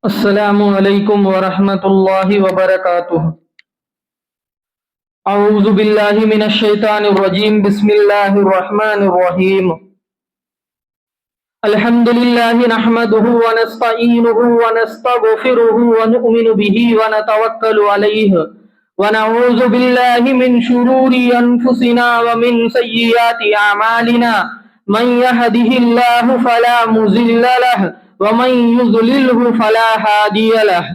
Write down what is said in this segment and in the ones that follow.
السلام علیکم ورحمۃ اللہ وبرکاتہ۔ اعوذ باللہ من الشیطان الرجیم، بسم اللہ الرحمن الرحیم۔ الحمد للہ نحمده ونستعینه ونستغفره ونؤمن به ونتوکل علیہ ونعوذ باللہ من شرور انفسنا ومن سیئات اعمالنا، من يهده الله فلا مضل له ومن يضلله فلا هادي له،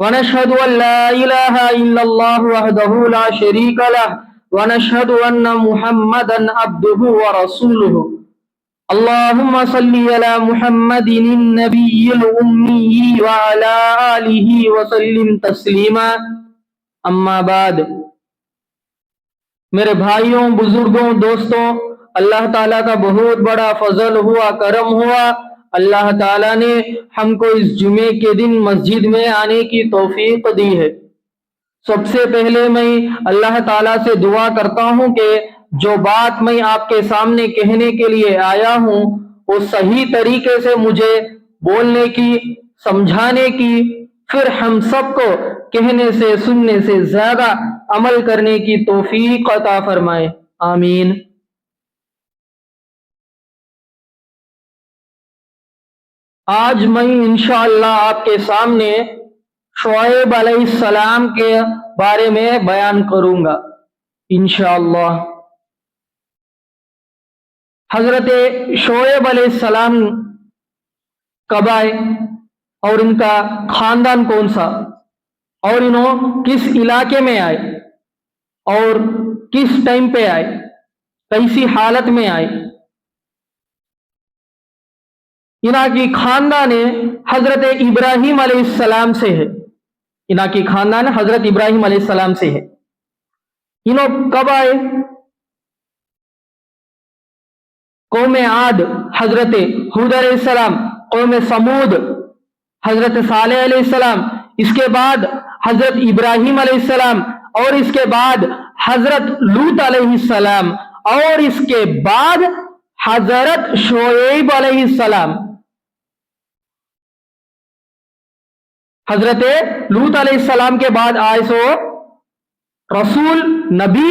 ونشهد أن لا إله إلا الله وحده لا شريك له، ونشهد أن محمدا عبده ورسوله۔ اللهم صل على محمد النبي الأمي وعلى آله وسلم تسلیما۔ اما بعد، میرے بھائیوں، بزرگوں، دوستوں، اللہ تعالیٰ کا بہت بڑا فضل ہوا، کرم ہوا۔ اللہ تعالیٰ نے ہم کو اس جمعے کے دن مسجد میں آنے کی توفیق دی ہے۔ سب سے پہلے میں اللہ تعالیٰ سے دعا کرتا ہوں کہ جو بات میں آپ کے سامنے کہنے کے لیے آیا ہوں وہ صحیح طریقے سے مجھے بولنے کی، سمجھانے کی، پھر ہم سب کو کہنے سے، سننے سے زیادہ عمل کرنے کی توفیق عطا فرمائے، آمین۔ آج میں انشاءاللہ آپ کے سامنے شعیب علیہ السلام کے بارے میں بیان کروں گا انشاءاللہ۔ حضرت شعیب علیہ السلام کب آئے اور ان کا خاندان کون سا، اور انہوں کس علاقے میں آئے اور کس ٹائم پہ آئے، کیسی حالت میں آئے۔ انہاں کی خاندان حضرت ابراہیم علیہ السلام سے ہے، انہاں کی خاندان حضرت ابراہیم علیہ السلام سے ہے۔ انہوں کب آئے؟ قوم عاد حضرت ہود علیہ السلام، قوم سمود حضرت صالح علیہ السلام، اس کے بعد حضرت ابراہیم علیہ السلام، اور اس کے بعد حضرت لوط علیہ السلام، اور اس کے بعد حضرت شعیب علیہ السلام۔ حضرت لوط علیہ السلام کے بعد آئے سو رسول، نبی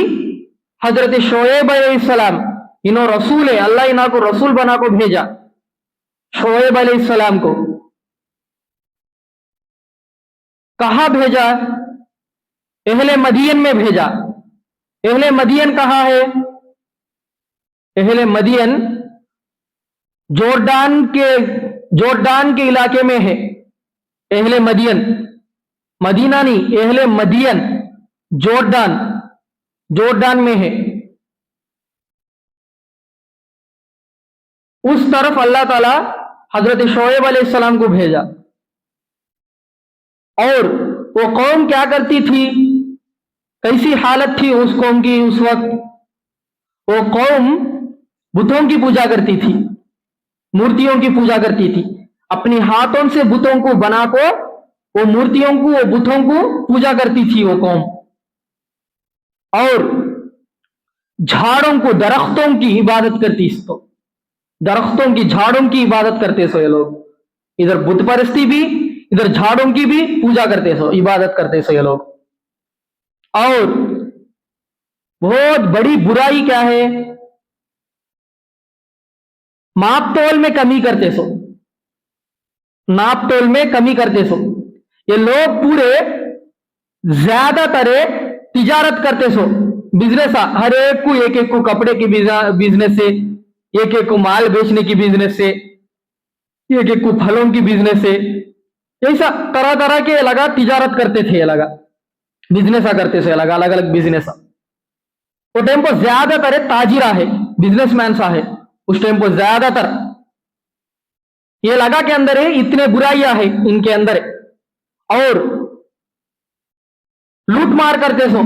حضرت شعیب علیہ السلام۔ انہوں رسول ہے، اللہ انہوں کو رسول بنا کو بھیجا، شعیب علیہ السلام کو۔ کہاں بھیجا؟ اہل مدین میں بھیجا۔ اہل مدین کہاں ہے؟ اہل مدین جوردان کے علاقے میں ہے۔ اہل مدین، مدینہ نہیں، اہل مدین جوردان میں ہے۔ اس طرف اللہ تعالی حضرت شعیب علیہ السلام کو بھیجا۔ اور وہ قوم کیا کرتی تھی، کیسی حالت تھی اس قوم کی اس وقت؟ وہ قوم بتوں کی پوجا کرتی تھی، مورتیوں کی پوجا کرتی تھی، اپنی ہاتھوں سے بتوں کو بنا کو، وہ مورتیوں کو، وہ بتوں کو پوجا کرتی تھی وہ قوم۔ اور جھاڑوں کو، درختوں کی عبادت کرتی سو، درختوں کی، جھاڑوں کی عبادت کرتے سو یہ لوگ۔ ادھر بت پرستی بھی، ادھر جھاڑوں کی بھی پوجا کرتے سو، عبادت کرتے سو یہ لوگ۔ اور بہت بڑی برائی کیا ہے؟ ماپ تول میں کمی کرتے سو، ناپ تول میں کمی کرتے سو۔ یہ لوگ پورے زیادہ تر تجارت کرتے سو، بزنس، ہر ایک کو کپڑے کی بزنس سے، ایک کو مال بیچنے کی بزنس سے، ایک کو پھلوں کی بزنس سے، ایسا طرح طرح کے لگا تجارت کرتے تھے، لگا بزنس کرتے تھے، لگا الگ الگ بزنس۔ وہ ٹائم پر زیادہ تر تاجرہ ہے، بزنس مین سا ہے اس ٹائم پر زیادہ تر۔ یہ لگا کے اندر ہے اتنے برائیاں ہیں ان کے اندر، اور لوٹ مار کرتے سو۔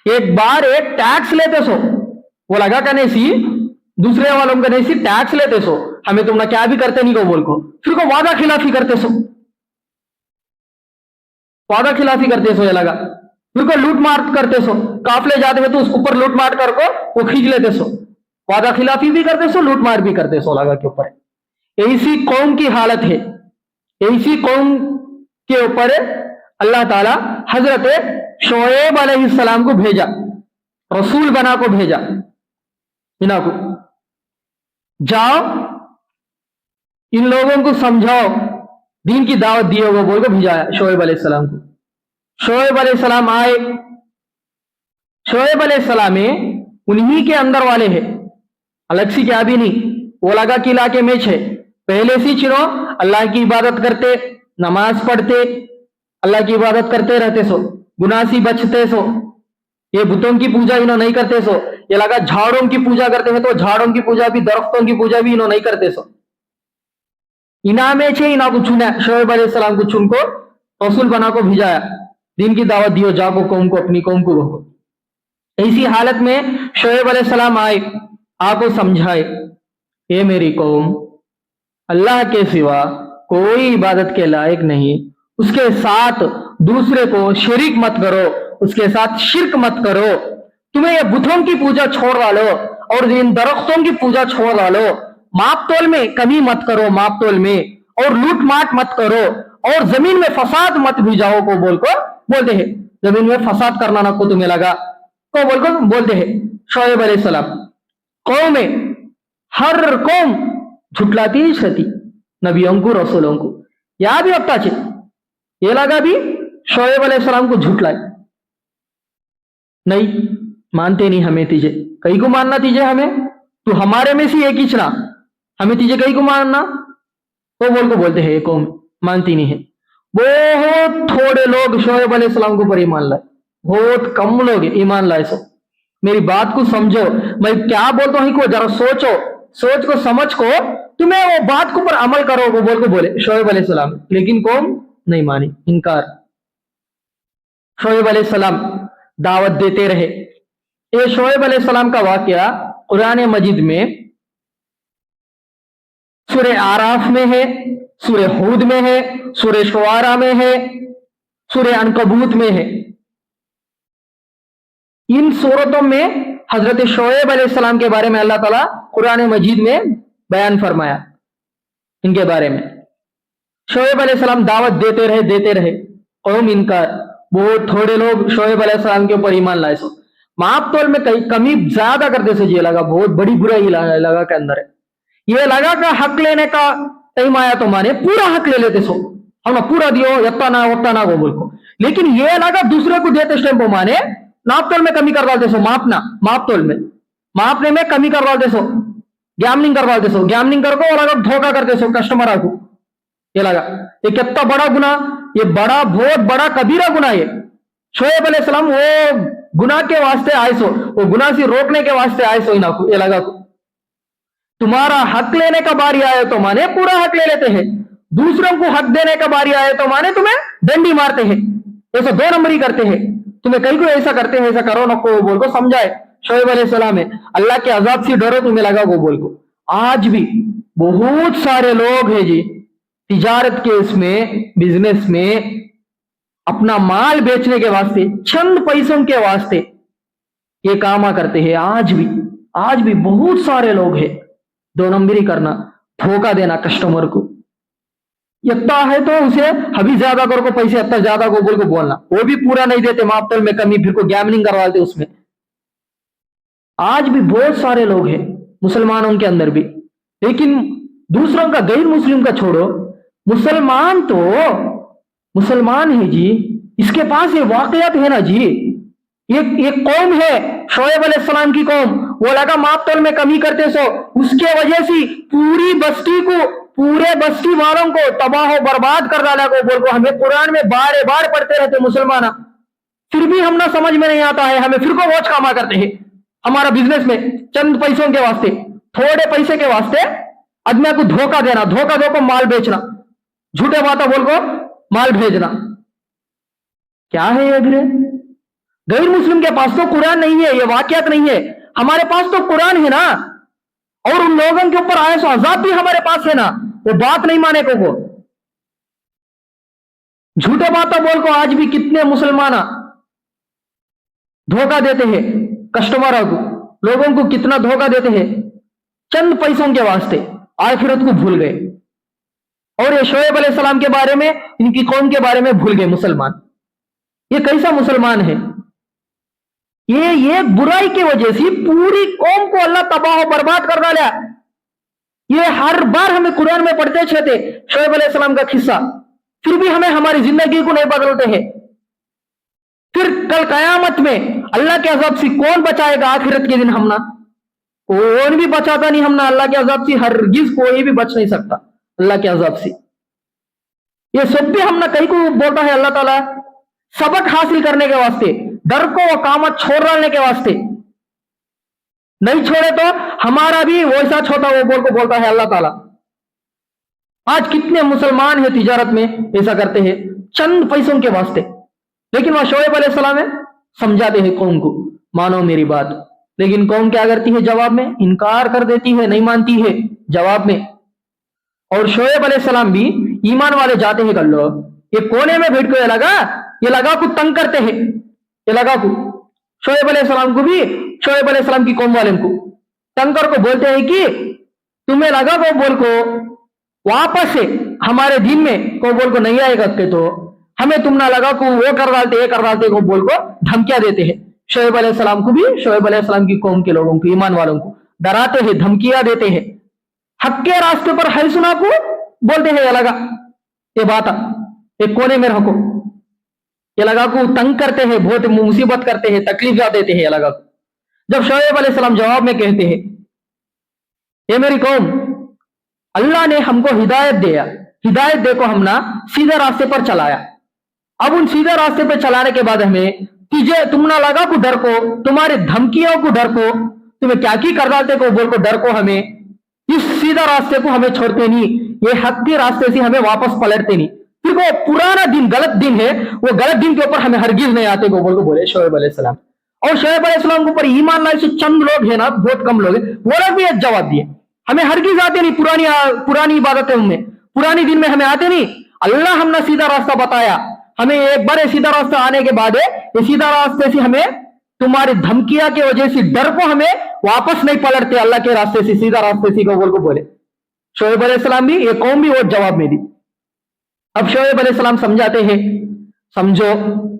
ایک بار ایک ٹیکس لیتے سو، وہ لگا کہ نہیں سی دوسرے والوں کا نہیں سی ٹیکس لیتے سو، ہمیں تم نہ کیا بھی کرتے نہیں کو بول کو، پھر کو وعدہ خلافی کرتے سو، وعدہ خلافی کرتے سو، یہ لگا پھر کو لوٹ مار کرتے سو، قافلے جاتے ہیں تو اس اوپر لوٹ مار کر کو وہ کھینچ لیتے سو، وعدہ خلافی بھی کرتے سو، لوٹ مار بھی کرتے سو، لگا کے اوپر۔ ایسی قوم کی حالت ہے، ایسی قوم के ऊपर अल्लाह ताला हजरत शोएब अलैहिस्सलाम को भेजा, रसूल बना को भेजा इना को, जाओ इन लोगों को समझाओ, दीन की दावत दिए वो बोल को भेजाया शोएब अलैहिस्सलाम को। शोएब अलैहिस्सलाम आए, शोएब अलैहिस्सलाम में उन्हीं के अंदर वाले हैं, अलग सी क्या भी नहीं, वो लगा कि इलाके में छे पहले से चिनो अल्लाह की इबादत करते, नमाज पढ़ते, अल्लाह की इबादत करते रहते सो, गुनाह से बचते सो, ये बुतों की पूजा इन्हों नहीं करते सो, ये लगा झाड़ों की पूजा करते हैं तो झाड़ों की पूजा भी, दरख्तों की पूजा भी इन्हों नहीं करते सो, इना में छे इना को चुना, शोएब अलैहिस्सलाम को चुन को रसूल बना को भेजाया, दीन की दावत दियो, जाको कौम को, अपनी कौम को रोको। ऐसी हालत में शोएब अलैहिस्सलाम आए, आपको समझाए, ये मेरी कौम अल्लाह के सिवा कोई इबादत के लायक नहीं, उसके साथ दूसरे को शरीक मत करो, उसके साथ शिरक मत करो, तुम्हें ये बुतों की पूजा छोड़ डालो और इन दरख्तों की पूजा छोड़ डालो, माप तोल में कमी मत करो, माप तोल में, और लूट माट मत करो, और जमीन में फसाद मत भी जाओ को बोलते हैं, जमीन में फसाद करना ना को तुम्हें लगा को बोलते हैं शोएब अलैहिस्सलाम। कौम में हर कौम झुटलाती ही रहती नबियों को, रसूलों को, या भी अपता छे, ये लगा भी शोएब अलैहिस्सलाम को झुटलाए, नहीं मानते नहीं हमें, तीजे कहीं को मानना, तीजे हमें, तू हमारे में से एक ही ना, हमें तीजे कहीं को मानना, तो बोलते हैं कौम मानती नहीं है। बहुत थोड़े लोग शोएब अलैहिस्सलाम को पर ईमान लाए, बहुत कम लोग ईमान लाए। सो मेरी बात को समझो, मैं क्या बोलता हूं को जरा सोचो, सोच को समझ को तुम्हें वो बात को पर अमल करो वो बोले शोएब अलैहिस्सलाम, लेकिन कौम नहीं मानी, इनकार। शोएब अलैहिस्सलाम दावत देते रहे। ये शोएब अलैहिस्सलाम का वाकया कुरान मजीद में सूरे आराफ में है, सूरे हूद में है, सूरे शुआरा में है, सूरे अनकबूत में है। इन सूरतों में हजरत शोएब अलैहिस्सलाम के बारे में अल्लाह ताला कुरान मजीद में बयान फरमाया। इनके बारे में शोएब अलैहिस्सलाम दावत देते रहे, कौम इनकार, बहुत थोड़े लोग शोएब अलैहिस्सलाम के ऊपर ईमान लाए। सो माप तोल में कहीं कमी ज्यादा करते से ये लगा, बहुत बड़ी बुराई लगा के अंदर है। ये लगा का हक लेने का टाइम आया तो माने पूरा हक ले लेते सो, हम पूरा दियो, यत्ता ना वत्ता ना वो बोल को, लेकिन ये लगा दूसरे को देते टाइम को माने नाप तोल में कमी करवा दे सो, माप तोल में मापने में कमी करवा दे सो, गैमलिंग करवा दे सो, गैमलिंग करको और अगर धोखा कर दे सो कस्टमर को। ये लगा ये कितना बड़ा गुना, ये बड़ा बहुत बड़ा कबीरा गुना। ये शोएब अलैहिस्सलाम वो गुनाह के वास्ते आए सो, वो गुनाह से रोकने के वास्ते आए सो। इना को ये लगा तुम्हारा हक लेने का बारी आए तो माने पूरा हक ले लेते हैं, दूसरों को हक देने का बारी आए तो माने तुम्हें डंडी मारते हैं, ऐसा दो नंबरी करते हैं, तुम्हें कहीं को ऐसा करते हैं, ऐसा करो न को बोल को समझाए शोएब अलैहिस्सलाम है, अल्लाह के अजाब से डरो तुम्हें लगा वो बोल को। आज भी बहुत सारे लोग हैं जी तिजारत के इसमें बिजनेस में अपना माल बेचने के वास्ते, चंद पैसों के वास्ते ये काम करते हैं। आज भी बहुत सारे लोग हैं, दो नंबरी करना, धोखा देना कस्टमर को, इतना है तो उसे अभी ज्यादा करो को पैसे, इतना ज्यादा को बोल को बोलना, वो भी पूरा नहीं देते, मापतल में कमी, फिर को गैमलिंग करवा देते उसमें। आज भी बहुत सारे लोग हैं मुसलमानों के अंदर भी, लेकिन दूसरों का, गैर मुस्लिम का छोड़ो, मुसलमान तो मुसलमान है जी, इसके पास ये वाकयात है ना जी। ये कौम है शोएब अलैहिस्सलाम की कौम, वो लगा मापतोल में कमी करते सो, उसके वजह से पूरी बस्ती को, पूरे बस्ती वालों को तबाह बर्बाद कर डाला को बोल को। हमें कुरान में बार बार पढ़ते रहते मुसलमान, फिर भी हम ना समझ में नहीं आता है, हमें फिर को वॉच कामा करते हैं हमारा बिजनेस में, चंद पैसों के वास्ते, थोड़े पैसे के वास्ते आदमी को धोखा देना, धोखा दो को माल बेचना, झूठे बातें बोल को माल भेजना, क्या है ये गिरे? गैर मुस्लिम के पास तो कुरान नहीं है, ये वाकयात नहीं है, हमारे पास तो कुरान है ना, और उन लोगों के ऊपर आए सो अजाब भी हमारे पास है ना, वो बात नहीं माने को झूठे बातें बोल को। आज भी कितने मुसलमान धोखा देते हैं कस्टमरों को, लोगों को कितना धोखा देते हैं चंद पैसों के वास्ते, आखिरत को भूल गए। और ये शोएब अलैहिस्सलाम के बारे में, इनकी कौम के बारे में भूल गए मुसलमान। ये कैसा मुसलमान है? ये बुराई की वजह से पूरी कौम को अल्लाह तबाह बर्बाद कर डाला। ये हर बार हमें कुरान में पढ़ते थे शोएब अलैहिस्सलाम का किस्सा, फिर भी हमें हमारी जिंदगी को नहीं बदलते हैं। फिर कल कयामत में अल्लाह के अज़ाब से कौन बचाएगा? आखिरत के दिन हमना कौन भी बचाता नहीं, हमना अल्लाह के अज़ाब से हरगिज कोई भी बच नहीं सकता अल्लाह के अज़ाब से। ये सब भी हमना कहीं को बोलता है अल्लाह ताला सबक हासिल करने के वास्ते, डर को व कामत छोड़ डालने के वास्ते। नहीं छोड़े तो हमारा भी वैसा छोटा वो बोल को बोलता है अल्लाह ताला। आज कितने मुसलमान है तिजारत में ऐसा करते हैं चंद पैसों के वास्ते, लेकिन वह शोएब अलैहिस्सलाम है समझाते हैं कौम को, मानो मेरी बात। लेकिन कौम क्या करती है? जवाब में इनकार कर देती है, नहीं मानती है जवाब में। और शोएब अलैहिस्सलाम भी ईमान वाले जाते हैं कर लो, ये कोने में बैठ कर ये लगा को तंग करते हैं, ये लगा को शोएब अलैहिस्सलाम को भी, शोएब अलैहिस्सलाम की कौम वाले को तंग कर को बोलते हैं कि तुम्हें लगा को बोल को वापस से हमारे दिन में को बोल को नहीं आएगा के तो हमें तुम ना लगा को वो कर डालते, ये कर डालते को बोल को धमकियां देते हैं। शोएब अलैहिस्सलाम को भी, शोएब अलैहिस्सलाम की कौम के लोगों को, ईमान वालों को डराते हैं, धमकियां देते हैं। हक के रास्ते पर है सुना को बोलते हैं, ये लगा ये बात एक कोने में रखो, ये लगा को तंग करते हैं, बहुत मुसीबत करते हैं, तकलीफ देते हैं ये लगा को। जब शोएब अलैहिस्सलाम जवाब में कहते हैं, ये मेरी कौम, अल्लाह ने हमको हिदायत दिया, हिदायत देखो हमना सीधे रास्ते पर चलाया। अब उन सीधे रास्ते पर चलाने के बाद हमें तुझे तुम ना लगा को डर को, तुम्हारे धमकियों को डर को, तुम्हें क्या की कर डालते को बोल को डर को, हमें इस सीधा रास्ते को हमें छोड़ते नहीं, ये हक के रास्ते से हमें वापस पलटते नहीं। फिर वो पुराना दिन गलत दिन है, वो गलत दिन के ऊपर हमें हरगिज नहीं आते को बोल को बोले शोएब अलैहिस्सलाम। और शोएब अलैहिस्सलाम के ऊपर ईमान लाने से चंद लोग है ना, बहुत कम लोग है, वो लोग भी एक जवाब दिए, हमें हरगिज आते नहीं, पुरानी इबादतें में, पुरानी दिन में हमें आते नहीं। अल्लाह हमने सीधा रास्ता बताया, हमें एक बार सीधा रास्ता आने के बाद ये सीधा रास्ते से हमें तुम्हारी धमकियां की वजह से डर को हमें वापस नहीं पलटते अल्लाह के रास्ते से, सीधा रास्ते से बोल को बोले शोएब अलैहिस्सलाम भी, ये कौम भी वो जवाब में दी। अब शोएब अलैहिस्सलाम समझाते हैं, समझो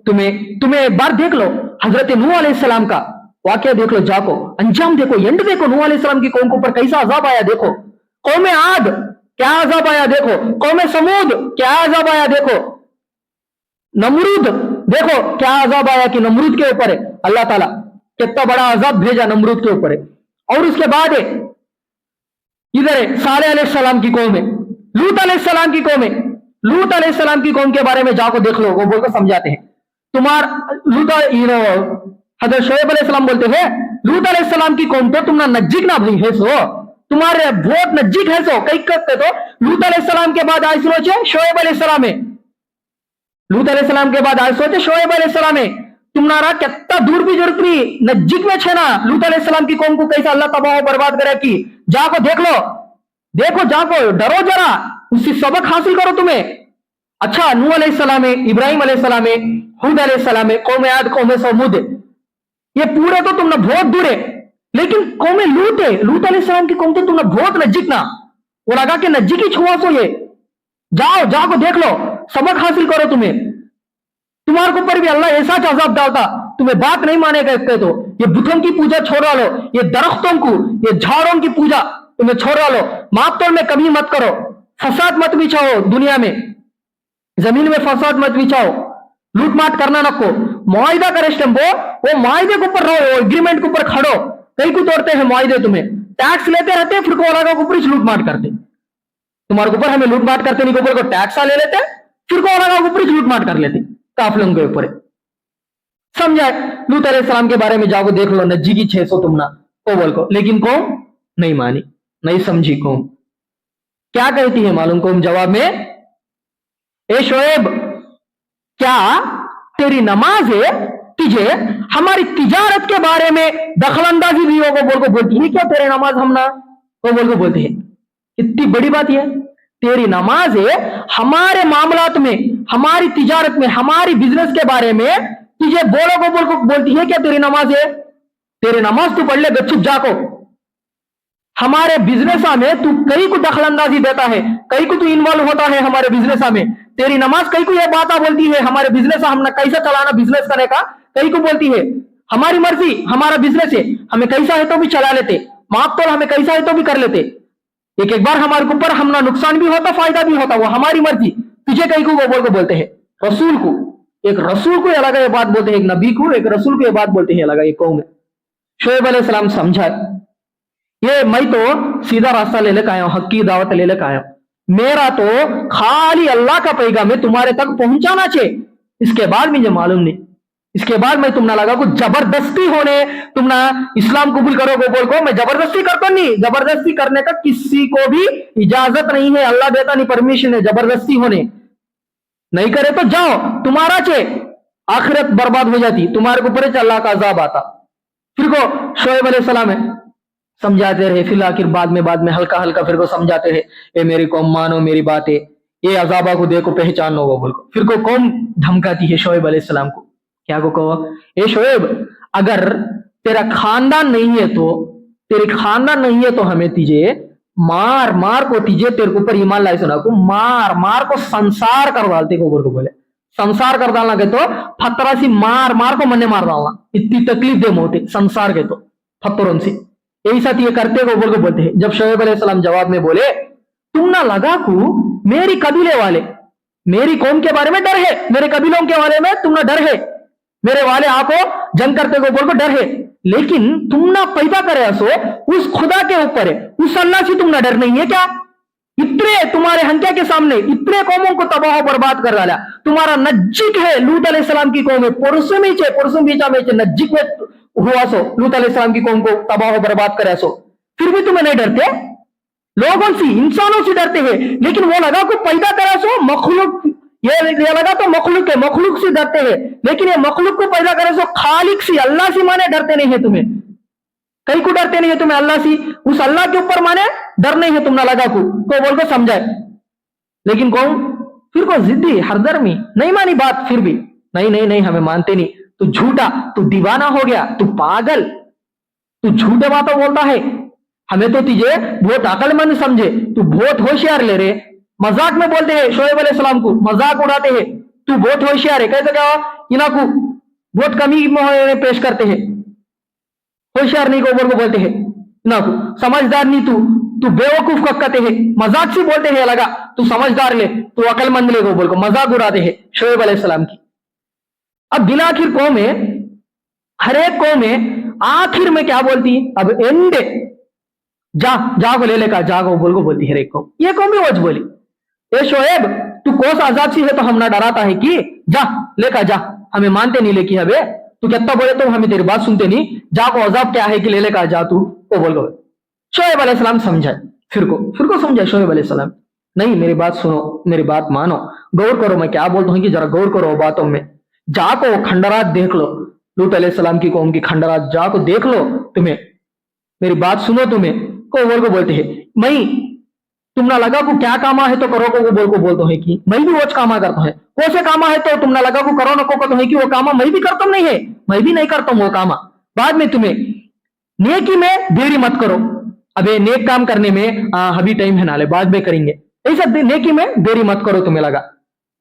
तुम्हें एक बार देख लो हजरत नूह अलैहिस्सलाम का वाकया देख लो, जाको अंजाम देखो, एंड देखो, नूह अलैहिस्सलाम की कौम के ऊपर कैसा अजाब आया देखो, कौम आद क्या अजाब आया देखो, कौम समूद क्या अजाब आया देखो, नमरूद देखो क्या अजाब आया कि नमरूद के ऊपर है अल्लाह ताला कितना बड़ा अजाब भेजा नमरूद के ऊपर है। और उसके बाद है इधर है सालेह अलैहिस्सलाम की कौम है, लूत अलैहिस्सलाम की कौम है, लूत अलैहिस्सलाम की कौम के बारे में जाको देख लो, वो बोलकर समझाते हैं हजरत शोएब अलैहिस्सलाम बोलते हैं लूत अलैहिस्सलाम की कौम तो तुम ना नजदीक ना भाई है सो, तुम्हारे बहुत नजदीक है सो, कई करते तो लूत अलैहिस्सलाम के बाद आज सोचे शोएब अलैहिस्सलाम है, लूत अलैहिस्सलाम के बाद आज सोचे शोएब अलैहिस्सलाम है, तुम्हारा कितना दूर भी जरूरत नहीं, नजदीक में छे ना लूत अलैहिस्सलाम की कौम को कैसा अल्लाह तबाह बर्बाद करे की, जाको देख लो, देखो जाको डरो जरा, उससे सबक हासिल करो तुम्हें। अच्छा नूह अलैहिस्सलाम है, इब्राहिम अलैहिस्सलाम है, हुद अलैहिस्सलाम है, कौम आद, कौम समूद, ये पूरे तो तुमने बहुत दूर है, लेकिन कौम लूत है, लूत अलैहिस्सलाम की कौम तो तुमने बहुत नजदीक ना, वो लगा के नजदीक ही छुआ सो, ये जाओ जाको देख लो, सबक हासिल करो तुम्हें, तुम्हारे ऊपर भी अल्लाह ऐसा अजाब डालता, तुम्हें बात नहीं मानेगा इसके तो, ये बुतों की पूजा छोड़ा लो, ये दरख्तों को, ये झाड़ों की पूजा तुम्हें छोड़ा लो, माप तोड़ में कभी मत करो, फसाद मत बिछाओ दुनिया में, जमीन में फसाद मत बिछाओ, लूट माट करना नको, मुआहिदा करे वो मुआहिदे के ऊपर रहो, एग्रीमेंट के ऊपर खड़ो, कई को तोड़ते हैं मुआहिदे, तुम्हें टैक्स लेते रहते, फिर को लगा ऊपर लूट माट करते, तुम्हारे ऊपर हमें लूट माट करते नहीं, ऊपर को टैक्स ले लेते, फिर को लगा ऊपर लूट माट कर लेते काफिलों के ऊपर। समझा लूत अलैहिस्सलाम के बारे में जाओ देख लो, नजदीकी 600 तुमना को बोल को, लेकिन कौम नहीं मानी, नहीं समझी कौम। क्या कहती है मालूम कौम जवाब में, ए शोएब क्या तेरी नमाज है तुझे हमारी तिजारत के बारे में दखलंदाजी भी होगा बोल को बोलती है क्या, तेरे नमाज हमना को बोल को बोलती है, इतनी बड़ी बात है, तेरी नमाज है हमारे मामलात में, हमारी तिजारत में, हमारी बिजनेस के बारे में तुझे बोलो को बोल को बोलती है क्या तेरी नमाज है, तेरी नमाज तो पढ़ ले गपचुप जाको, हमारे बिजनेस में तू कई को दखलंदाजी देता है, कई को तू इन्वॉल्व होता है हमारे बिजनेस में। तेरी नमाज कई को यह बात बोलती है हमारे बिजनेस हमने कैसा चलाना, बिजनेस करने का कई को बोलती है। हमारी मर्जी, हमारा बिजनेस है, हमें कैसा है तो भी चला लेते, माफ तो हमें कैसा है तो भी कर लेते। एक एक बार हमारे ऊपर हमना नुकसान भी होता फायदा भी होता, वो हमारी मर्जी। तुझे कई को वो बोल को बोलते हैं रसूल को, एक रसूल को अलग ये बात बोलते हैं, एक नबी को, एक रसूल को ये बात बोलते हैं अलग। ये कौन है? शोएब अलैहिस्सलाम समझा, ये मैं तो सीधा रास्ता ले लेकर आया हूं, हक की दावत ले लेकर आया हूं, मेरा तो खाली अल्लाह का पैगाम है तुम्हारे तक पहुंचाना चाहिए, इसके बाद मुझे मालूम नहीं। इसके बाद मैं तुम ना लगा को जबरदस्ती होने तुम ना इस्लाम कबूल करोगे बोल को, मैं जबरदस्ती करता नहीं। जबरदस्ती करने का किसी को भी इजाजत नहीं है, अल्लाह देता नहीं परमिशन है जबरदस्ती होने। नहीं करे तो जाओ, तुम्हारा चे आखिरत बर्बाद हो जाती, तुम्हारे ऊपर अल्लाह का अजाब आता। फिर को शोएब अलैहिस्सलाम है समझाते रहे, फिर आखिर बाद में हल्का हल्का फिर को समझाते रहे, ए मेरी कौम मानो मेरी बात है, ये अजाबा को देखो पहचानो वो बोल को। फिर को कौम धमकाती है शोएब अलैहिस्सलाम को, क्या को कहो, ए शोएब अगर तेरा खानदान नहीं है तो, तेरे खानदान नहीं है तो हमें तीजे मार मार को तीजे तेरे ऊपर ईमान लाई सुना को मार मार को संसार कर डालते को बोले, संसार कर डालना के तो फतरा सी मार मार को मन्ने मार डालना, इतनी तकलीफ दे मोते संसार के तो फतरों से यही साथ ये करते को बोल को बोलते हैं। जब शोएब अलैहिस्सलाम जवाब में बोले, तुम ना लगा को मेरी कबीले वाले मेरी कौम के बारे में डर है, मेरे कबीलों के बारे में तुम ना डर है, मेरे वाले आपको जंग करते को बोल को डर है, लेकिन तुम ना पैदा करे सो उस खुदा के ऊपर है, उस अल्लाह से तुम ना डर नहीं है क्या? इतने तुम्हारे हंकिया के सामने इतने कौमों को तबाह बर्बाद कर डाला। तुम्हारा नजीक है लूत अलैहिस्सलाम की कौम है, परसों बीचा में नजीक में हुआ सो लूत अलैहिस्सलाम की कौम को तबाह बर्बाद करे सो, फिर भी तुम्हें नहीं डरते? लोगों से इंसानों से डरते हैं, लेकिन वो लगा को पैदा करा सो मखलूक, ये लगा तो मखलूक है, मखलूक से डरते हैं, लेकिन ये मखलूक को पैदा करे सो खालिक से अल्लाह से माने डरते नहीं है तुम्हें, कहीं को डरते नहीं है तुम्हें अल्लाह से, उस अल्लाह के ऊपर माने डर नहीं है तुम ना लगा को बोल को समझाए। लेकिन कौन फिर को जिद्दी हरदर्मी नहीं मानी बात, फिर भी नहीं हमें मानते नहीं, तू झूठा, तू दीवाना हो गया, तू पागल, तू झूठे बातों बोलता है, हमें तो तुझे बहुत अकलमंद समझे, तू बहुत होशियार ले रहे। मजाक में बोलते हैं शोएब अलैहिस्सलाम को, मजाक उड़ाते हैं, तू बहुत होशियार है, कैसे क्या इना को बहुत कमी में पेश करते हैं, होशियार नहीं को बोल को बोलते हैं ना को, समझदार नहीं तू बेवकूफ को कहते हैं, मजाक से बोलते हैं लगा तू समझदार ले, तू अकलमंद ले को बोल को मजाक उड़ाते हैं शोएब अलैहिस्सलाम की। अब बिला आखिर कौम है, हर एक कौम है आखिर में क्या बोलती है, अब एंड जा को ले लेकर जा को बोल को बोलती है एक कौम, ये कौम भी वज बोली, ए शोएब तू कोस आजाद सी है तो हम ना डराता है कि जा लेकर जा, हमें मानते नहीं लेकिन अबे तू कितना बोले तो हमें तेरी बात सुनते नहीं, जा को अजाब क्या है कि ले लेकर जा तू को बोल को। शोएब अलैहिस्सलाम समझाए, फिर को समझाए शोएब अलैहिस्सलाम, नहीं मेरी बात सुनो, मेरी बात मानो, गौर करो मैं क्या बोलता हूँ कि जरा गौर करो बातों में, जाको खंडरात देख लो, लूत अलैहिस्सलाम की कौम की खंडरात जाको देख लो, तुम्हें मेरी बात सुनो, तुम्हें को बोल को बोलते हैं, मैं तुम ना लगा को क्या कामा है तो करो को बोल को बोलते हैं कि मैं भी वो कामा करता है, कौन से कामा है तो तुम ना लगा को करो ना को कहते हैं कि वो कामा मैं भी करता नहीं है, मैं भी नहीं करता हूं वो कामा। बाद में तुम्हें नेकी में देरी मत करो, अबे नेक काम करने में अभी टाइम है नाले बाद में करेंगे, ऐसा नेकी में देरी मत करो तुम्हें लगा।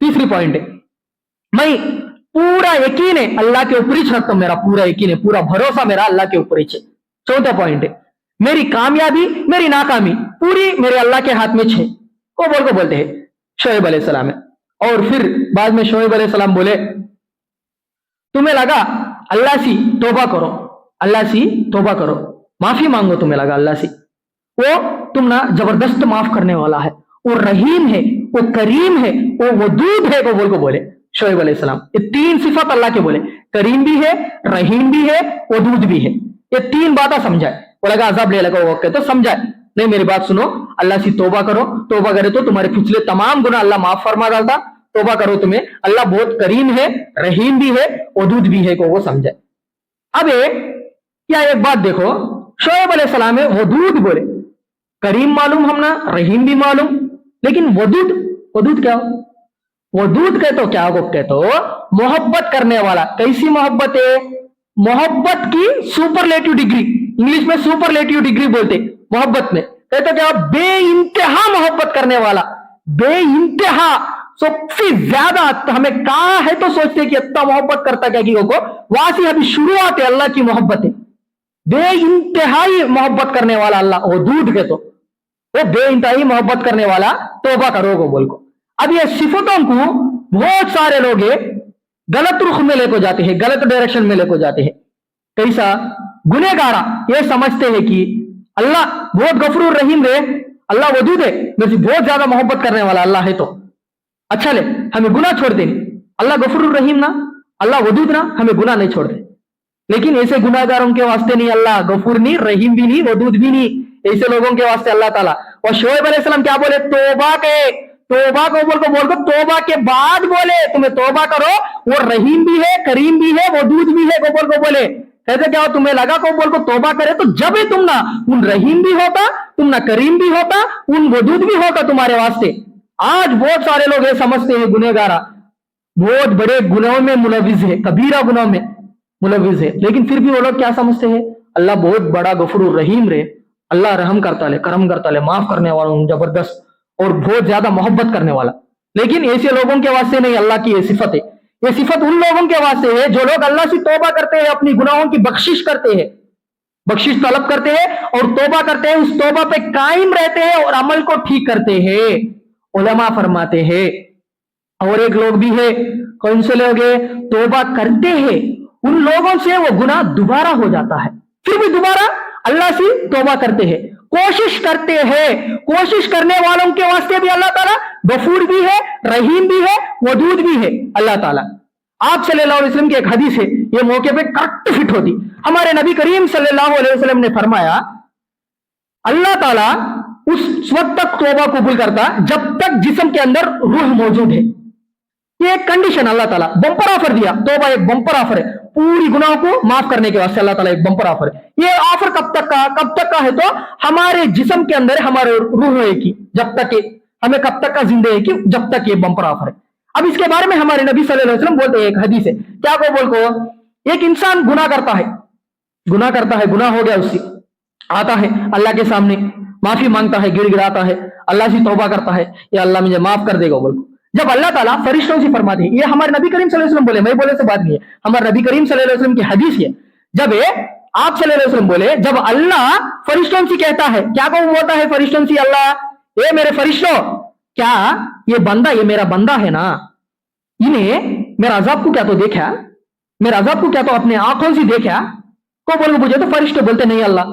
तीसरी पॉइंट है, मैं पूरा यकीन है अल्लाह के ऊपर ही रखता हूं, मेरा पूरा यकीन है, पूरा भरोसा मेरा अल्लाह के ऊपर ही है। चौथा पॉइंट है, मेरी कामयाबी मेरी नाकामी पूरी मेरे अल्लाह के हाथ में छे को बोल को बोलते हैं शोएब अलैहिस्सलाम है। और फिर बाद में शोएब अलैहिस्सलाम बोले, तुम्हें लगा अल्लाह से तौबा करो, अल्लाह से तौबा करो, माफी मांगो, तुम्हें लगा अल्लाह से वो तुम ना जबरदस्त माफ करने वाला है, वो रहीम है, वो करीम है, वो वदूद है को बोल को बोले शोएब अलैहिस्सलाम। ये तीन सिफत अल्लाह के बोले, करीम भी है, रहीम भी है, वदूद भी है, ये तीन बातें समझाए। वो लगा अजाब ले लगा ओके तो समझाए, नहीं मेरी बात सुनो, अल्लाह से तौबा करो, तौबा करे तो तुम्हारे पिछले तमाम गुनाह अल्लाह माफ फरमा डालता, तौबा करो, तुम्हें अल्लाह बहुत करीम है, रहीम भी है, वदूद भी है को वो समझाए। अब क्या एक बात देखो, शोएब अलैहिस्सलाम है वदूद बोले, करीम मालूम हमना, रहीम भी मालूम, लेकिन वदूद क्या हो? वदूद कहते हो क्या को कहते हो मोहब्बत करने वाला। कैसी मोहब्बत है? मोहब्बत की सुपरलेटिव डिग्री, इंग्लिश में सुपरलेटिव डिग्री बोलते, मोहब्बत में, कहते क्या बे इंतहा मोहब्बत करने वाला, बे इंतहा, सबसे ज्यादा हमें कहा है तो सोचते कि इतना मोहब्बत करता क्या को, वहां से अभी शुरुआत है अल्लाह की मोहब्बत है। बे इंतहाई मोहब्बत करने वाला अल्लाह, वो दूध के तो वो बे इंतहाई मोहब्बत करने वाला, तौबा करो को बोल को। अब ये सिफतों को बहुत सारे लोग गलत रुख में लेको जाते हैं, गलत डायरेक्शन में लेको जाते हैं। कैसा? गुनेगारा ये समझते हैं कि अल्लाह बहुत गफूर रहीम रे, अल्लाह वदूद है, मेरे से बहुत ज्यादा मोहब्बत करने वाला अल्लाह है, तो अच्छा ले हमें गुनाह छोड़ दे, अल्लाह गफूर रहीम ना, अल्लाह वदूद ना, हमें गुनाह नहीं छोड़ दे। लेकिन ऐसे गुनाहगारों के वास्ते नहीं अल्लाह गफूर नहीं, रहीम भी नहीं, वदूद भी नहीं, ऐसे लोगों के वास्ते अल्लाह ताला। और शोएब अलैहिस्सलाम क्या बोले? तौबा के, तौबा को बोल को तौबा के बाद बोले तुम्हें तौबा करो, वो रहीम भी है, करीम भी है, वदूद भी है, को बोले। कहते क्या हो, तुम्हें लगा को बोल को तौबा करे तो जब ही तुम ना उन रहीम भी होता, तुम ना करीम भी होता, उन वदूद भी होता तुम्हारे वास्ते। आज बहुत सारे लोग ये समझते हैं गुनेगारा बहुत बड़े गुनाहों में मुलविज है, कबीरा गुनाहों में मुलविज है, लेकिन फिर भी वो लोग क्या समझते हैं? अल्लाह बहुत बड़ा गफूर रहीम रे, अल्लाह रहम करता ले, करम करता ले, माफ करने वाला जबरदस्त और बहुत ज्यादा मोहब्बत करने वाला। लेकिन ऐसे लोगों के वास्ते नहीं अल्लाह की ये सिफत है। ये सिफत उन लोगों के वास्ते है जो लोग अल्लाह से तौबा करते हैं, अपनी गुनाहों की बख्शिश करते हैं, बख्शिश तलब करते हैं और तौबा करते हैं, उस तौबा पे कायम रहते हैं और अमल को ठीक करते हैं। उलमा फरमाते हैं। और एक लोग भी है, कौन से लोग है? तौबा करते हैं, उन लोगों से वो गुनाह दोबारा हो जाता है, फिर भी दोबारा अल्लाह से तौबा करते हैं, कोशिश करते हैं। कोशिश करने वालों के वास्ते भी अल्लाह ताला गफूर भी है, रहीम भी है, वदूद भी है अल्लाह ताला। आप सल्लल्लाहु अलैहि वसल्लम की एक हदीस है, ये मौके पे करेक्ट फिट होती। हमारे नबी करीम सल्लल्लाहु अलैहि वसल्लम ने फरमाया, अल्लाह ताला उस वक्त तक तौबा कबूल करता जब तक जिस्म के अंदर रूह मौजूद है। ये एक कंडीशन अल्लाह ताला बम्पर ऑफर दिया। तौबा एक बम्पर ऑफर है, पूरी गुनाहों को माफ करने के वास्ते अल्लाह ताला एक बम्पर ऑफर है। ये ऑफर कब तक का है? तो हमारे जिस्म के अंदर हमारे रूह है कि जब तक हमें कब तक का जिंदे है कि जब तक ये बम्पर ऑफर है। अब इसके बारे में हमारे नबी सल्लल्लाहु अलैहि वसल्लम बोलते हैं, एक हदीस है, क्या को बोल को, एक इंसान गुनाह करता है, गुनाह हो गया उससे, आता है अल्लाह के सामने, माफी मांगता है, गिड़गिड़ाता है, अल्लाह से तौबा करता है, या अल्लाह मुझे माफ कर देगा बोल को। जब अल्लाह ताला फरिश्तों से फरमाते हैं, ये हमारे नबी करीम सल्लल्लाहु अलैहि वसल्लम बोले, मैं बोले से बात नहीं है, हमारे नबी करीम सल्लल्लाहु अलैहि वसल्लम की हदीस है। जब आप सल्लल्लाहु अलैहि वसल्लम बोले, जब अल्लाह फरिश्तों से कहता है, क्या को बोलता है फरिश्तों से? अल्लाह, ये मेरे फरिश्तों, क्या ये बंदा, ये मेरा बंदा है ना, इन्हें मेरा अजाब को क्या तो देखा, मेरा अजाब को क्या तो अपने आंखों से देखा को बोल मुझे। तो फरिश्ते बोलते नहीं अल्लाह,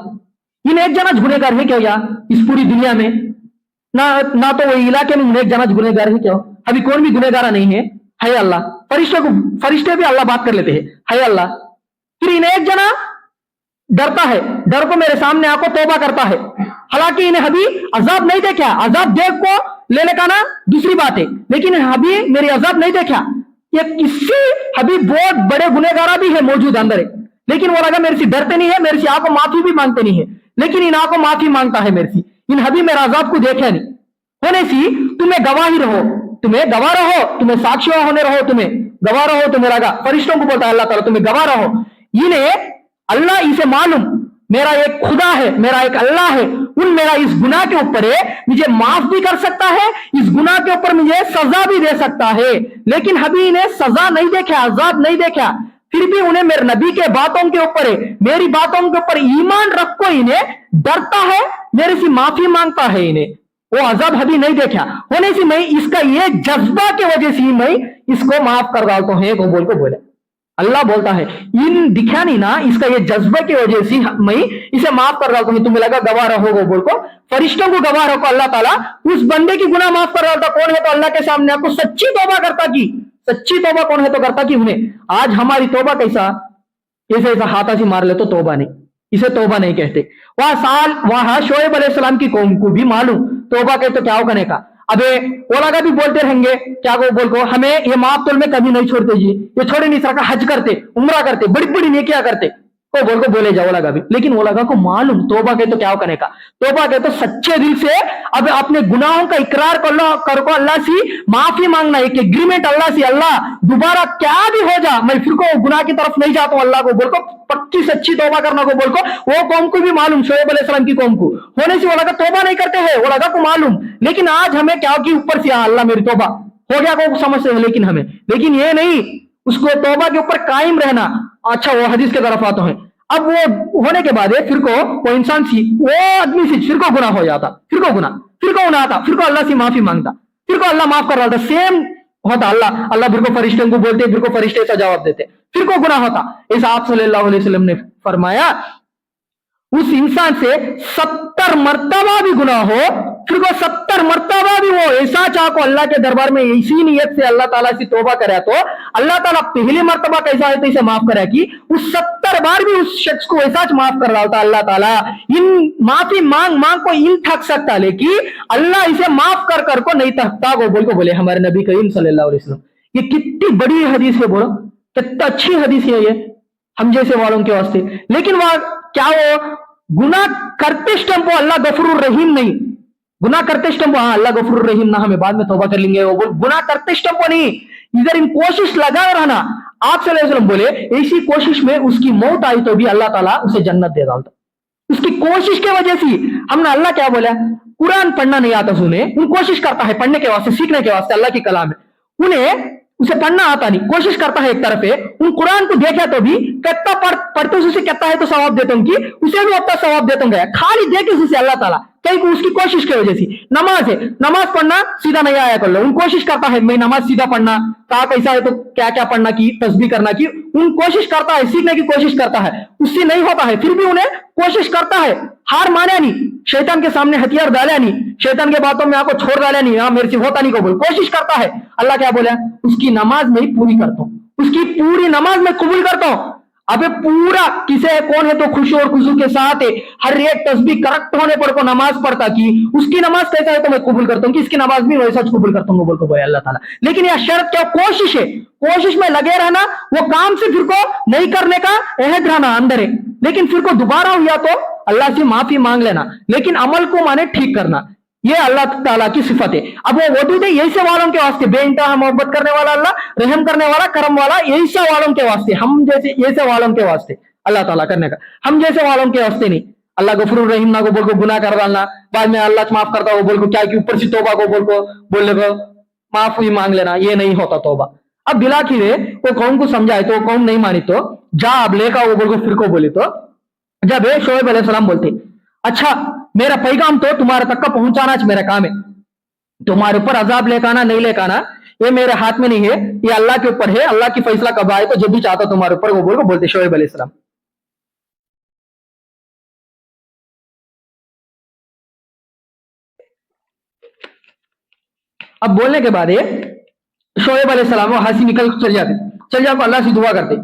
इन्हें एक जना गुनेगार है क्या यार इस पूरी दुनिया में? ना तो वो इलाके में एक जना गुनेगार है क्या? अभी कौन भी गुनेगारा नहीं है अल्लाह। फरिश्ते भी अल्लाह बात कर लेते हैं, है अल्लाह। फिर इन्हें एक जना डरता है, डर को मेरे सामने आको तौबा करता है, हालांकि इन्हें अभी अजाब नहीं देखा, अजाब देख को लेने का ना दूसरी बात है, लेकिन अभी मेरी अजाब नहीं देखा। ये इससे अभी बहुत बड़े गुनेगारा भी है मौजूद अंदर है, लेकिन वो लगा मेरे से डरते नहीं है, मेरे से आपको माफी भी मांगते नहीं है, लेकिन इन आपको माफी मांगता है मेरे से, इन अभी मेरा अजाब को देखा नहीं। होने से तुम्हें गवाही रहो, तुम्हें गवाह रहो, तुम्हें साक्षी होने रहो, तुम्हें गवाह रहो, तुम्हें लगा। फरिश्तों को बोलता है अल्लाह ताला, तुम्हें गवाह रहो। इन्हें अल्लाह इसे मालूम मेरा एक खुदा है, मेरा एक अल्लाह है, उन मेरा इस गुनाह के ऊपर है, मुझे माफ भी कर सकता है, इस गुनाह के ऊपर मुझे सजा भी दे सकता है। लेकिन अभी इन्हें सजा नहीं देखा, अजाब नहीं देखा, फिर भी उन्हें मेरे नबी के बातों के ऊपर है, मेरी बातों के ऊपर ईमान रख को इन्हें डरता है, मेरे से माफी मांगता है, इन्हें वो अजाब अभी नहीं देखा। होने से मैं इसका ये जज्बा की वजह से मैं इसको माफ कर डालता हूं को बोल को बोले। अल्लाह बोलता है इन दिखा नहीं ना, इसका ये जज्बे की वजह से मैं इसे माफ कर डालता हूं। तुम्हें लगा गवाह रहोगे बोल को, फरिश्तों को गवाह रखो, अल्लाह ताला उस बंदे की गुनाह माफ कर डालता। कौन है? तो अल्लाह के सामने आपको सच्ची तौबा करता की, सच्ची तौबा कौन है? तो करता की उन्हें। आज हमारी तौबा कैसा, ऐसा हाथा से मार ले तो तौबा नहीं, इसे तौबा नहीं कहते। वहां शोएब अलैहिस्सलाम की कौम को भी मालूम तौबा कहते तो क्या हो करने का। अबे वो लगा भी बोलते रहेंगे, क्या को बोल को, हमें ये माफ तोल में कभी नहीं छोड़ते जी, ये छोड़े नहीं सका, हज करते, उम्रा करते, बड़ी बड़ी नेकियां करते, वो बोल को बोले जाओ लगा भी, लेकिन वो लगा को मालूम तोबा के तो क्या करने का, तोबा के तो सच्चे दिल से अब अपने गुनाहों का इकरार कर को अल्लाह से माफी मांगना, एक एग्रीमेंट अल्लाह से, अल्लाह दोबारा क्या भी हो जा मैं फिर को गुनाह की तरफ नहीं जाता हूं, अल्लाह को बोल को पक्की सच्ची तोबा करना को बोल को वो कौम को भी मालूम, शोएब अलैहिस्सलाम की कौम को होने से वो लगा तोबा नहीं करते हैं, वो लगा को मालूम, लेकिन आज हमें क्या कि ऊपर से अल्लाह मेरी तोबा हो गया को समझते हैं, लेकिन हमें, लेकिन ये नहीं उसको तोबा के ऊपर कायम रहना। अच्छा वो हदीस के तरफ आता है, अब वो होने के बाद फिर को वो इंसान सी वो आदमी से फिर को गुनाह हो जाता, फिर को गुनाह आता, फिर को अल्लाह से माफी मांगता, फिर को अल्लाह माफ कर रहा था, सेम होता, अल्लाह फिर को फरिश्तों को बोलते, फिर को फरिश्ते ऐसा जवाब देते, फिर को गुनाह होता। ऐसा आप सल्लल्लाहु अलैहि वसल्लम ने फरमाया उस इंसान से 70 मर्तबा भी गुनाह हो, फिर वो 70 मर्तबा भी वो ऐसा चाह को अल्लाह के दरबार में इसी नियत से अल्लाह ताला से तौबा करे तो अल्लाह ताला पहली मर्तबा कैसा है तो इसे माफ करे कि उस 70 बार भी उस शख्स को ऐसा माफ कर रहा होता अल्लाह ताला। इन माफी मांग को इन थक सकता, लेकिन अल्लाह इसे माफ कर को नहीं थकता को बोले हमारे नबी करीम सल्लल्लाहु अलैहि वसल्लम। ये कितनी बड़ी हदीस है, बोलो कितना अच्छी हदीस है ये हम जैसे वालों के वास्ते। लेकिन वह क्या वो गुनाह करते स्टम्पो अल्लाह गफूरुर रहीम नहीं, गुनाह करते स्टम्पो हाँ अल्लाह गफूरुर रहीम ना हमें बाद में तौबा कर लेंगे, वो गुनाह करते स्टम्पो नहीं, इधर इन कोशिश लगा रहना। आप सल्लल्लाहु अलैहि वसल्लम बोले ऐसी कोशिश में उसकी मौत आई तो भी अल्लाह ताला उसे जन्नत दे डालता, उसकी कोशिश के वजह से। हमने अल्लाह क्या बोला, कुरान पढ़ना नहीं आता सुने, उन कोशिश करता है पढ़ने के वास्ते, सीखने के वास्ते अल्लाह की कलाम है, उन्हें उसे पढ़ना आता नहीं, कोशिश करता है एक तरफ है, उन कुरान को देखा तो भी कितना पढ़ते उसे कहता है तो सवाब देता हूँ कि उसे भी उतना सवाब देता हूँ, खाली देखे उसे अल्लाह ताला कहीं को उसकी कोशिश की वजह से। नमाज है, नमाज पढ़ना सीधा नहीं आया कर लो, उन कोशिश करता है मैं नमाज सीधा पढ़ना, कहा कैसा है तो क्या क्या पढ़ना की, तस्बीह करना की, उन कोशिश करता है, सीखने की कोशिश करता है, उससे नहीं होता है, फिर भी उन्हें कोशिश करता है, हार माने नहीं, शैतान के सामने हथियार डाला नहीं, शैतान के बातों में आपको छोड़ डाला नहीं, हाँ मेरे से होता नहीं को बोल, कोशिश करता है। अल्लाह क्या बोला, उसकी नमाज में पूरी करता हूं, उसकी पूरी नमाज में कबूल करता हूं। अबे पूरा किसे कौन है तो खुशी और खुशू के साथ है, हर एक तस्बीह करेक्ट होने पर को नमाज पढ़ता कि उसकी नमाज कैसा है तो मैं कबूल करता हूँ कि इसकी नमाज भी वैसा कबूल करता हूँ बोल को बोले अल्लाह ताला। लेकिन यह शर्त क्या, कोशिश है, कोशिश में लगे रहना, वो काम से फिर को नहीं करने का अहद रहना अंदर है, लेकिन फिर को दोबारा हुआ तो अल्लाह से माफी मांग लेना, लेकिन अमल को माने ठीक करना, ये अल्लाह ताला की सिफत है। अब वो वजूद है ऐसे वालों के वास्ते, बेइंतहा मोहब्बत करने वाला अल्लाह, रहम करने वाला, करम वाला, ऐसे वालों के वास्ते, हम जैसे ऐसे वालों के वास्ते अल्लाह ताला करने का, हम जैसे वालों के वास्ते नहीं। अल्लाह गफूरुर रहीम ना को बोल को गुनाह कर डालना, बाद में अल्लाह माफ करता हो बोल को क्या कि ऊपर से तौबा को बोलने को माफी मांग लेना, ये नहीं होता तौबा। अब बिला की वो कौम को समझाए तो कौम नहीं मानी तो जा अब लेका वो बोल को फिर को बोले तो जब शोएब अलैहिस्सलाम बोलते अच्छा मेरा पैगाम तो तुम्हारे तक का पहुंचाना मेरा काम है, तुम्हारे ऊपर अजाब लेकर आना नहीं लेकर आना ये मेरे हाथ में नहीं है, ये अल्लाह के ऊपर है, अल्लाह की फैसला कब आए तो जब भी चाहता तुम्हारे ऊपर वो बोलते शोएब अलैहिस्सलाम। अब बोलने के बाद शोएब अलैहिस्सलाम वो हंसी निकल चल जाते अल्लाह से दुआ करते,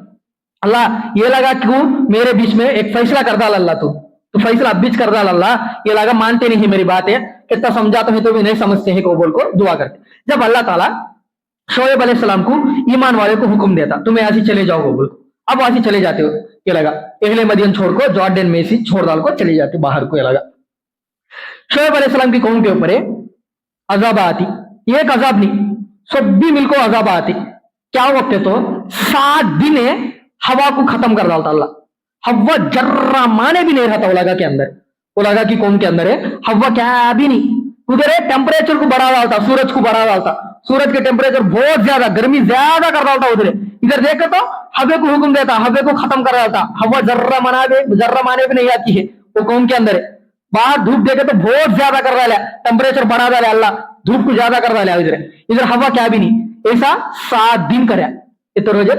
अल्लाह ये लगा क्यों मेरे बीच में एक फैसला कर डाल अल्लाह, तो फैसला बीच कर डाल अल्लाह, ये लगा मानते नहीं मेरी बात है, कितना समझाते हैं तो भी नहीं समझते हैं को बोल को दुआ करते। जब अल्लाह ताला शोएब अलैहिस्सलाम को ईमान वाले को हुक्म देता तुम्हें ऐसी चले जाओ बोल, अब ऐसी चले जाते हो, ये लगा अहले मदीन छोड़ को जॉर्डन में से छोड़ डाल को चले जाते बाहर को, ये लगा शोएब अलैहिस्सलाम की कौम के ऊपर अजाब आती, एक अजाब नहीं सब भी मिलकर अजाब आती। क्या वक्त है तो 7 दिन हवा को खत्म कर डालता अल्लाह, हवा जर्रा माने भी नहीं रहता वो लगा के अंदर, वो लगा की कौम के अंदर हवा क्या भी नहीं, उधर टेम्परेचर को बढ़ा डालता, सूरज को बढ़ा डालता, सूरज के टेम्परेचर बहुत ज्यादा गर्मी ज्यादा कर डालता उधर, इधर देखे तो हवे को हुक्म देता, हवे को खत्म कर डालता, हवा जर्रा माने भी नहीं आती है वो कौम के अंदर। बाहर धूप देखे तो बहुत ज्यादा कर डाला, टेम्परेचर बढ़ा डाला अल्लाह, धूप को ज्यादा कर डाला इधर हवा क्या भी नहीं, ऐसा 7 दिन करे, तो रोज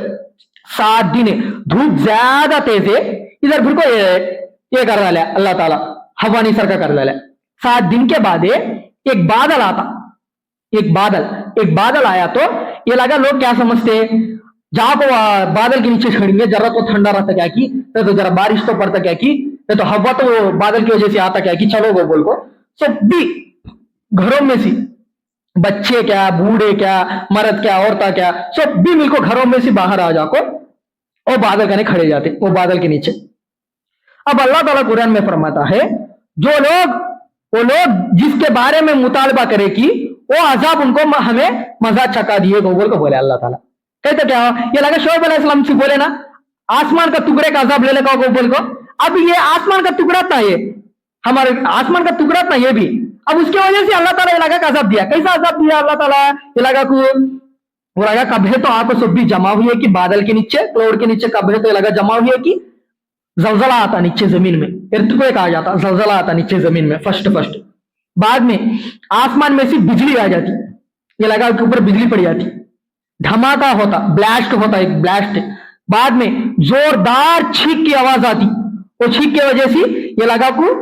7 दिन धूप ज्यादा तेज है, इधर फिर को ये कर डाला अल्लाह ताला, हवा नहीं सरका कर डाला। 7 दिन के बाद एक बादल आता, एक बादल आया तो ये लगा लोग क्या समझते जहां को बादल के नीचे खड़ेंगे जरा तो ठंडा रहता क्या की, तो जरा बारिश तो पड़ता क्या की, तो हवा तो बादल की वजह से आता क्या की चलो वो बोल को सब भी घरों में से बच्चे क्या बूढ़े क्या मर्द क्या औरता क्या सब भी मिलकर घरों में से बाहर आ जाको और बादल कहने खड़े जाते वो बादल के नीचे। अब अल्लाह ताला कुरान में फरमाता है वो लोग जिसके बारे में मुतालबा करे कि वो अजाब उनको हमें मजा चका दिए बोल को बोले अल्लाह ताला। कहते क्या ये लगा शोएब अलैहिस्सलाम से बोले ना आसमान का टुकड़े का अजाब ले लेगा बोल को। अब ये आसमान का टुकड़ा था, ये हमारे आसमान का टुकड़ा था ये भी, अब उसकी वजह से अल्लाह ताला इलाका का अजाब दिया। कैसा अजाब दिया अल्लाह ताला इलाका को? वो लगा कब है तो आप सब भी जमा हुई है कि बादल के नीचे, क्लाउड के नीचे कब है तो लगा जमा हुई है कि जलजला आता नीचे जमीन में, इर्थक्वेक आ जाता, जलजला आता नीचे जमीन में फर्स्ट। बाद में आसमान में से बिजली आ जाती, ये लगा के ऊपर बिजली पड़ जाती, धमाका होता, ब्लास्ट होता, एक ब्लास्ट। बाद में जोरदार छींक की आवाज आती, वो छींक की वजह से ये लगा को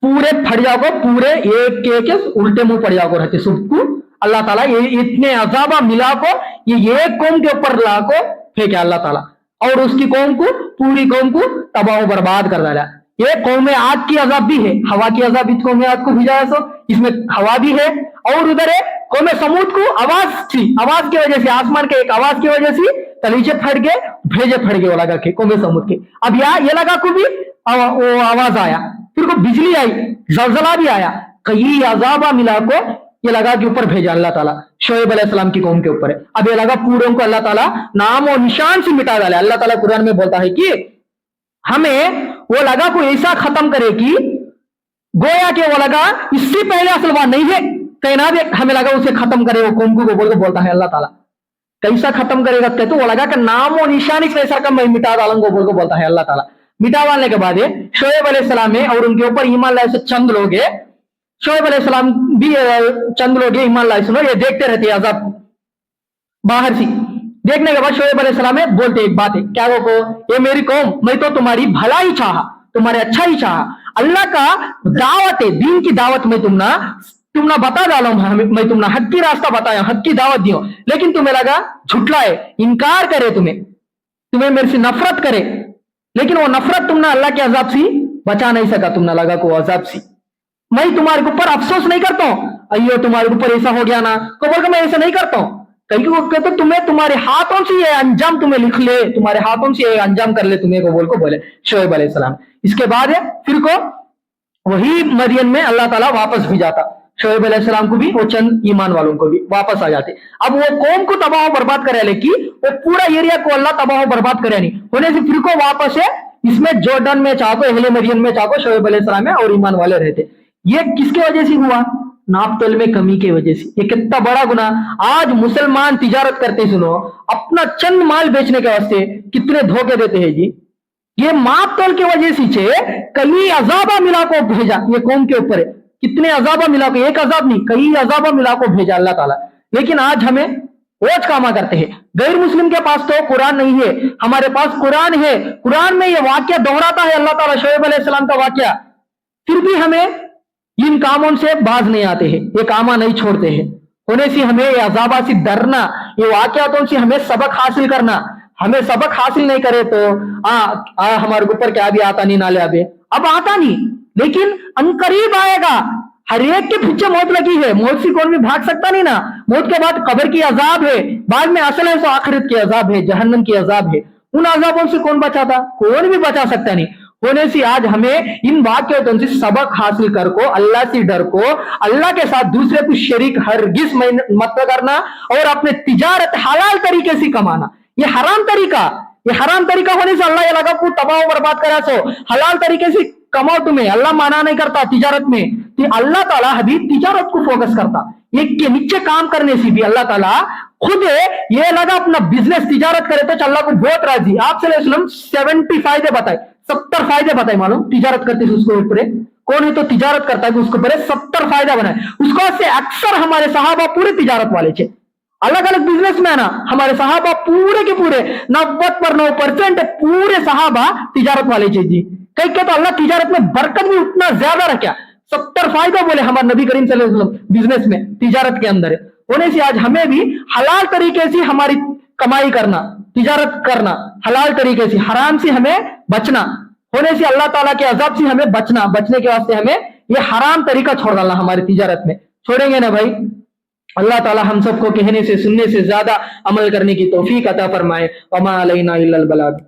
पूरे फट जाओगे, पूरे एक के उल्टे मुंह पड़ जाओगे रहते सबको। अल्लाह ताला ये इतने अजाबा मिला को ये एक कौम के ऊपर ला को फेंके अल्लाह ताला, और उसकी कौम को, पूरी कौम को तबाह बर्बाद कर डाला। ये कौम आग की अजाब भी है, हवा की अजाब इस कौम आग को भिजाया सो, इसमें हवा भी है। और उधर है कौम समूद को आवाज थी, आवाज की वजह से, आसमान के एक आवाज की वजह से तलीचे फट गए, भेजे फट गए वो लगा के कौम समूद के। अब ये लगा को भी वो आवाज आया, फिर को बिजली आई, जलजला भी आया, कई अजाबा मिला को ये लगा के ऊपर भेजा अल्लाह ताला शोएब अलैहिस्सलाम की कौम के ऊपर है। अब ये लगा पूरों को अल्लाह ताला नाम और निशान से मिटा डाला। अल्लाह ताला कुरान में बोलता है कि हमें वो लगा को ऐसा खत्म करे कि गोया के वो लगा इससे पहले असलवा नहीं है, कहना भी हमें लगा उसे खत्म करे वो कौम को बोल के बोलता है अल्लाह ताला। कैसा खत्म करेगा तो वो लगा कि नाम और निशान इस ऐसा का मैं मिटा डालूंगा बोल के बोलता है अल्लाह ताला। मिटा डालने के बाद शोएब अलैहिस्सलाम है और उनके ऊपर ईमान लाए से चंद लोग है, शोएब अलैहिस्सलाम भी चंद लोग ईमान लाए, सुनो ये देखते रहते हैं अजाब बाहर से। देखने के बाद शोएब अलैहिस्सलाम बोलते एक बात है, क्या वो ये मेरी कौम, मैं तो तुम्हारी भला ही चाहा, तुम्हारे अच्छा ही चाहा, अल्लाह का दावत है, दीन की दावत में तुमना बता डालो, मैं तुमने हक की रास्ता बताया, हक की दावत दियो, लेकिन तुम्हें लगा झुटलाए, इनकार करे, तुम्हें मेरे से नफरत करे, लेकिन वो नफरत तुमने अल्लाह के अजाब से बचा नहीं सका, तुमने लगा को अजाब से। मैं तुम्हारे ऊपर अफसोस नहीं करता हूं, अयो तुम्हारे ऊपर ऐसा हो गया ना, को बोल मैं ऐसा नहीं करता हूं, कहीं वो कहते तुम्हें तुम्हारे हाथों से ये अंजाम तुम्हें लिख ले, तुम्हारे हाथों से ये अंजाम कर ले तुम्हें को बोल को बोले शोएब अलैहिस्सलाम। इसके बाद फिर को वही मदियन में अल्लाह ताला वापस भी जाता, शोएब अलैहिस्सलाम को भी, वो चंद ईमान वालों को भी वापस आ जाते। अब वो कौम को तबाह बर्बाद करे, लेकिन वो पूरा एरिया को अल्लाह तबाह बर्बाद करे नहीं होने से फिर को वापस है इसमें जॉर्डन में चाहो, अहले मदियन में चाहो, शोएब अलैहिस्सलाम में और ईमान वाले रहते। ये किसकी वजह से हुआ? नापतोल में कमी की वजह से। ये कितना बड़ा गुना। आज मुसलमान तिजारत करते, सुनो, अपना चंद माल बेचने के वास्ते कितने धोखे देते हैं जी। ये मापतोल की वजह से कई अजाबा मिला को भेजा ये कौम के ऊपर है, कितने अजाबा मिला को, एक अजाब नहीं कई अजाबा मिला को भेजा अल्लाह ताला। लेकिन आज हमें ओज कामा करते हैं। गैर मुस्लिम के पास तो कुरान नहीं है, हमारे पास कुरान है, कुरान में ये वाक्य दोहराता है अल्लाह ताला, शोएब अलैहिस्सलाम का वाक्य, फिर भी हमें इन कामों से बाज नहीं आते हैं, ये कामा नहीं छोड़ते हैं। होने से हमें ये अजाबा से डरना, ये वाकयातों से हमें सबक हासिल करना। हमें सबक हासिल नहीं करे तो हमारे ऊपर क्या भी आता नहीं, नाले अबे अब आता नहीं, लेकिन अनकरीब आएगा। हर एक के पीछे मौत लगी है, मौत से कौन भी भाग सकता नहीं ना। मौत के बाद कब्र की अजाब है, बाद में असल है तो आखिरत की अजाब है, जहन्नम की अजाब है। उन अजाबों से कौन बचाता? कौन भी बचा सकता नहीं। होने से आज हमें इन वाक्यों से सबक हासिल कर को, अल्लाह से डर को, अल्लाह के साथ दूसरे को शरीक हरगिज मत करना, और अपने तिजारत हलाल तरीके से कमाना। ये हराम तरीका होने से अल्लाह लगा को तबाह बर्बाद करा। सो हलाल तरीके से कमाओ, तुम्हें अल्लाह माना नहीं करता तिजारत में, तो अल्लाह ताला अभी तिजारत को फोकस करता। एक के नीचे काम करने से भी अल्लाह ताला खुद ये लगा अपना बिजनेस तिजारत करे तो अल्लाह को बहुत राजी। आप 70 फायदे बताए, 70 फायदे बताए, मालूम तिजारत करते से उसको ऊपर कौन है तो तिजारत करता है, उसको ऊपर 70 फायदा बनाए। उसको से अक्सर हमारे सहाबा पूरे तिजारत वाले थे, अलग अलग बिजनेसमैन, हमारे सहाबा पूरे के पूरे 90% पूरे सहाबा तिजारत वाले थे जी। कई के तो अल्लाह तिजारत में बरकत भी उतना ज्यादा रखा, 70 फायदा बोले हमारे नबी करीम सल्लल्लाहु अलैहि वसल्लम बिजनेस में, तिजारत के अंदर। होने से आज हमें भी हलाल तरीके से हमारी कमाई करना, तिजारत करना, हलाल तरीके से, हराम से हमें बचना। होने से अल्लाह ताला के अजाब से हमें बचना, बचने के वास्ते हमें ये हराम तरीका छोड़ डालना हमारी तिजारत में। छोड़ेंगे ना भाई? अल्लाह ताला हम सबको कहने से सुनने से ज्यादा अमल करने की तौफीक अता फरमाए। वमा अलैना इल्लल बलाग।